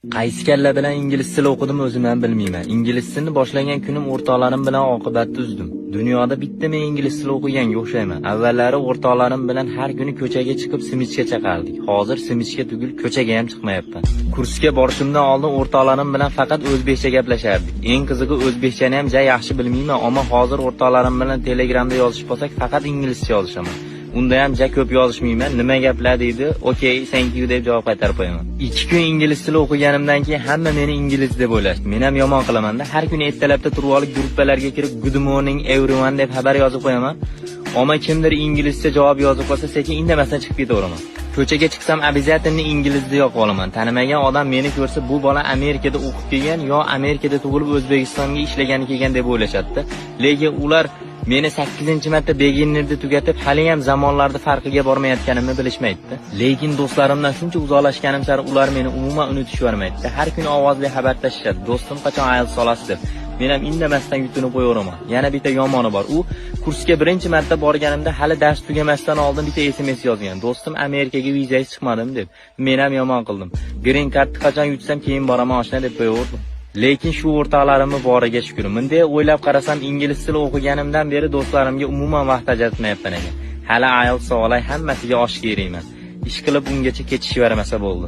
Qaysi kalla bilan ingliz tili o'qidim o'zim ham bilmayman. Ingliz tilini boshlagan kunim o'rtoqlarim bilan oqibatda uzdim. Dunyoda bitta men ingliz tili o'qiganga o'xshayman. Avvallari o'rtoqlarim bilan har kuni ko'chaga chiqib simichka chaqardik. Hozir simichka tugul ko'chaga ham chiqmayapman. Kursga borishimdan oldin o'rtoqlarim bilan faqat o'zbekcha gaplashardik. Eng qizig'i o'zbekchani ham ja yaxshi bilmayman, ammo hozir o'rtoqlarim bilan Telegramda yozishib qolsak faqat inglizcha yozishaman. Unda ham ja ko'p yozishmayman. Nima gaplar deydi? Okay, thank you deb javob qaytarib qo'yaman. 2 kun ingliz tili o'qiganimdan keyin hamma meni ingliz deb o'ylashdi. Men ham yomon qilaman-da. Har kuni ertalabda turib olib gruppalarga kirib good morning everyone deb xabar yozib qo'yaman. Ammo kimdir inglizcha javob yozib qolsa, sekin indamasdan chiqib ketaveraman. Ko'chaga chiqsam обязательно inglizda yo'q olaman. Tanimagan odam meni ko'rsa, bu bola Amerikada o'qib kelgan yo Amerikada tug'ilib O'zbekistonga ishlagani kelgan deb o'ylashadi. Lekin ular meni 8-marta beginnerda tugatib, hali ham zamonlarda farqiga bormayotganimni bilishmaydi. Lekin do'stlarimdan shuncha uzoqlashganim sari ular meni umuman unutib yubormaydi. Har kuni ovozli xabar tashishadi. Do'stim qachon IELTS olasiz deb. Men ham indamasdan yutunib qo'yaveraman. Yana bitta yomoni bor. U kursga birinchi marta borganimda hali dars tugamasdan oldin bitta SMS yozgan. Do'stim Amerikaga vizasiz chiqmadim deb. Men ham yomon qildim. Green card qachon yutsam keyin boraman oshna deb qo'yaverdim. Lekin shu o'rtoqlarimni boriga shukr. Bunday o'ylab qarasam, ingliz tili o'qiganimdan beri do'stlarimga umuman vaqt ajratmayapman ekan. Hali IELTS olay hammasiga osh kerakman. Ish qilib ungacha ketishib yaramasa bo'ldi.